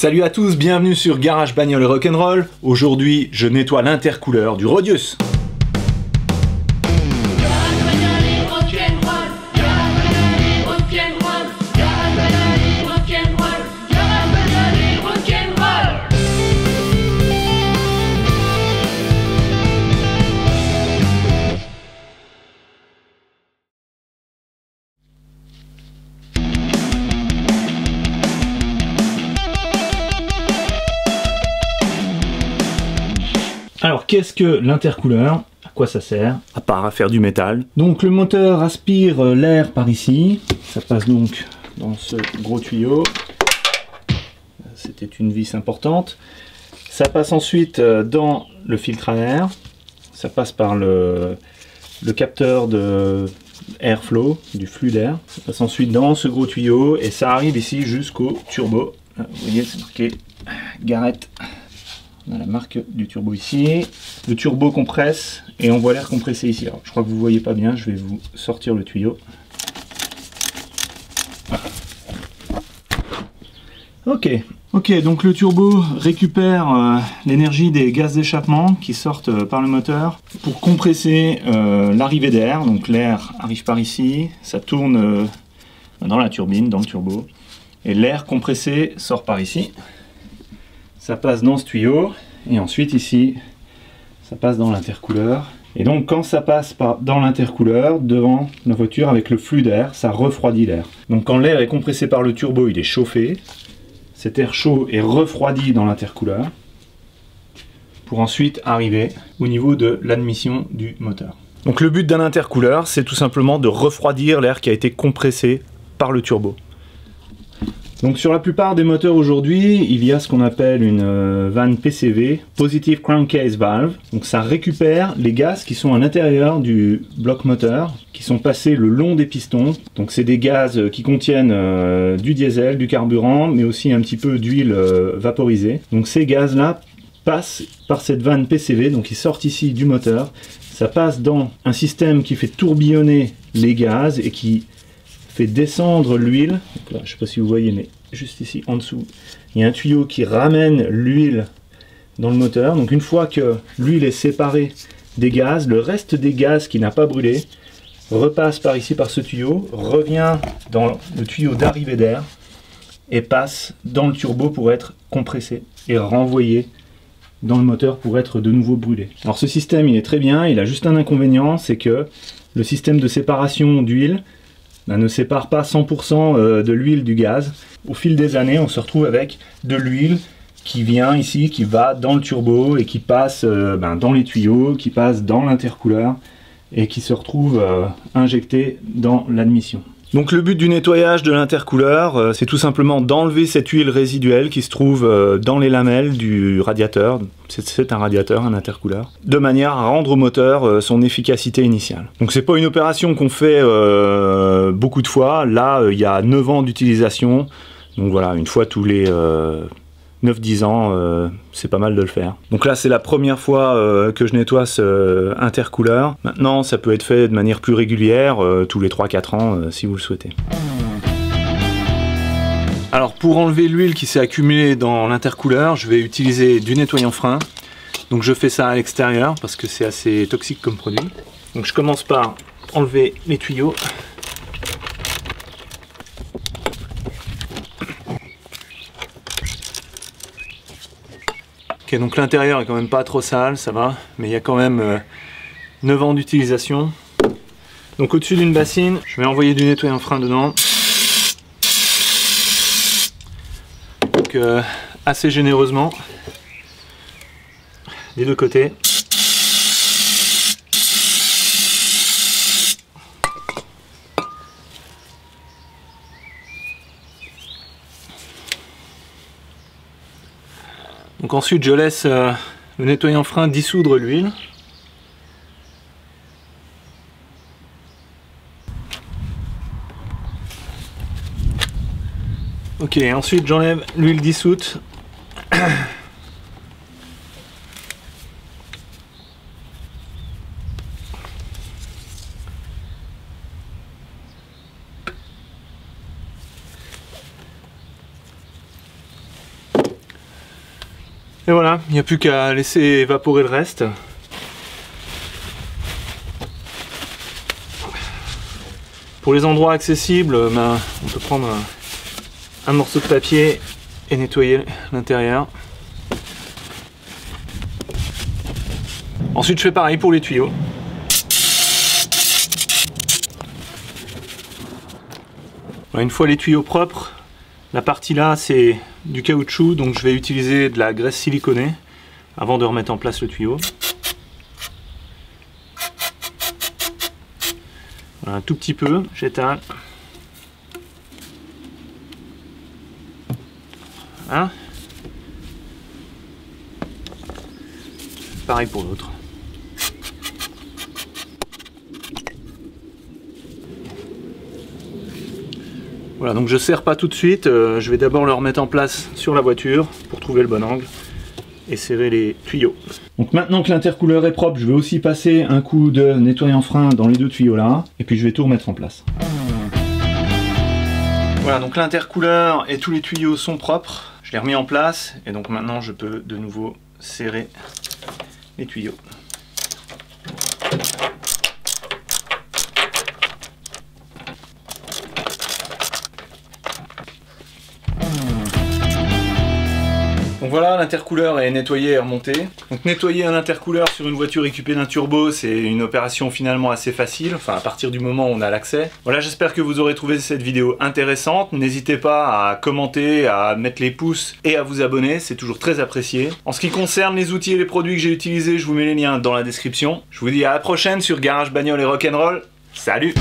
Salut à tous, bienvenue sur Garage Bagnole Rock'n'Roll. Aujourd'hui, je nettoie l'intercouleur du Rodius. Alors, qu'est-ce que l'intercouleur? À quoi ça sert? À part à faire du métal. Donc, le moteur aspire l'air par ici. Ça passe donc dans ce gros tuyau. C'était une vis importante. Ça passe ensuite dans le filtre à air. Ça passe par le capteur de airflow, du flux d'air. Ça passe ensuite dans ce gros tuyau et ça arrive ici jusqu'au turbo. Là, vous voyez, c'est marqué Garrett. On a la marque du turbo ici. Le turbo compresse et on voit l'air compressé ici. Alors, je crois que vous ne voyez pas bien, je vais vous sortir le tuyau. Voilà. Ok, donc le turbo récupère l'énergie des gaz d'échappement qui sortent par le moteur pour compresser l'arrivée d'air. Donc l'air arrive par ici, ça tourne dans la turbine, dans le turbo. Et l'air compressé sort par ici. Ça passe dans ce tuyau, et ensuite ici, ça passe dans l'intercouleur. Et donc quand ça passe dans l'intercouleur, devant la voiture avec le flux d'air, ça refroidit l'air. Donc quand l'air est compressé par le turbo, il est chauffé. Cet air chaud est refroidi dans l'intercouleur, pour ensuite arriver au niveau de l'admission du moteur. Donc le but d'un intercouleur, c'est tout simplement de refroidir l'air qui a été compressé par le turbo. Donc sur la plupart des moteurs aujourd'hui, il y a ce qu'on appelle une vanne PCV, Positive Crankcase Valve. Donc ça récupère les gaz qui sont à l'intérieur du bloc moteur, qui sont passés le long des pistons. Donc c'est des gaz qui contiennent du diesel, du carburant, mais aussi un petit peu d'huile vaporisée. Donc ces gaz-là passent par cette vanne PCV, donc ils sortent ici du moteur. Ça passe dans un système qui fait tourbillonner les gaz et qui fait descendre l'huile. Je ne sais pas si vous voyez, mais juste ici en dessous, il y a un tuyau qui ramène l'huile dans le moteur. Donc une fois que l'huile est séparée des gaz, le reste des gaz qui n'a pas brûlé repasse par ici, par ce tuyau, revient dans le tuyau d'arrivée d'air et passe dans le turbo pour être compressé et renvoyé dans le moteur pour être de nouveau brûlé. Alors ce système, il est très bien, il a juste un inconvénient, c'est que le système de séparation d'huile ne sépare pas 100% de l'huile du gaz. Au fil des années, on se retrouve avec de l'huile qui vient ici, qui va dans le turbo et qui passe dans les tuyaux, qui passe dans l'intercouleur et qui se retrouve injectée dans l'admission. Donc le but du nettoyage de l'intercouleur, c'est tout simplement d'enlever cette huile résiduelle qui se trouve dans les lamelles du radiateur. C'est un radiateur, un intercouleur, de manière à rendre au moteur son efficacité initiale. Donc c'est pas une opération qu'on fait beaucoup de fois. Là, il y a 9 ans d'utilisation. Donc voilà, une fois tous les 9-10 ans, c'est pas mal de le faire. Donc là, c'est la première fois que je nettoie ce intercouleur. Maintenant, ça peut être fait de manière plus régulière, tous les 3-4 ans, si vous le souhaitez. Alors, pour enlever l'huile qui s'est accumulée dans l'intercouleur, je vais utiliser du nettoyant frein. Donc je fais ça à l'extérieur, parce que c'est assez toxique comme produit. Donc je commence par enlever les tuyaux. Ok, donc l'intérieur est quand même pas trop sale, ça va, mais il y a quand même 9 ans d'utilisation. Donc au-dessus d'une bassine, je vais envoyer du nettoyant frein dedans. Donc assez généreusement, des deux côtés. Donc ensuite je laisse le nettoyant frein dissoudre l'huile. Ok, ensuite j'enlève l'huile dissoute. Et voilà, il n'y a plus qu'à laisser évaporer le reste. Pour les endroits accessibles, on peut prendre un morceau de papier et nettoyer l'intérieur. Ensuite je fais pareil pour les tuyaux. Une fois les tuyaux propres, la partie là c'est du caoutchouc, donc je vais utiliser de la graisse siliconée avant de remettre en place le tuyau. Voilà, un tout petit peu, j'étale. Voilà. Pareil pour l'autre. Voilà, donc je serre pas tout de suite, je vais d'abord le remettre en place sur la voiture pour trouver le bon angle et serrer les tuyaux. Donc maintenant que l'intercouleur est propre, je vais aussi passer un coup de nettoyant frein dans les deux tuyaux là, et puis je vais tout remettre en place. Voilà, donc l'intercouleur et tous les tuyaux sont propres, je l'ai remis en place, et donc maintenant je peux de nouveau serrer les tuyaux. Donc voilà, l'intercouleur est nettoyé et remonté. Donc nettoyer un intercouleur sur une voiture équipée d'un turbo, c'est une opération finalement assez facile, enfin à partir du moment où on a l'accès. Voilà, j'espère que vous aurez trouvé cette vidéo intéressante. N'hésitez pas à commenter, à mettre les pouces et à vous abonner, c'est toujours très apprécié. En ce qui concerne les outils et les produits que j'ai utilisés, je vous mets les liens dans la description. Je vous dis à la prochaine sur Garage Bagnole et Rock'n'Roll. Salut!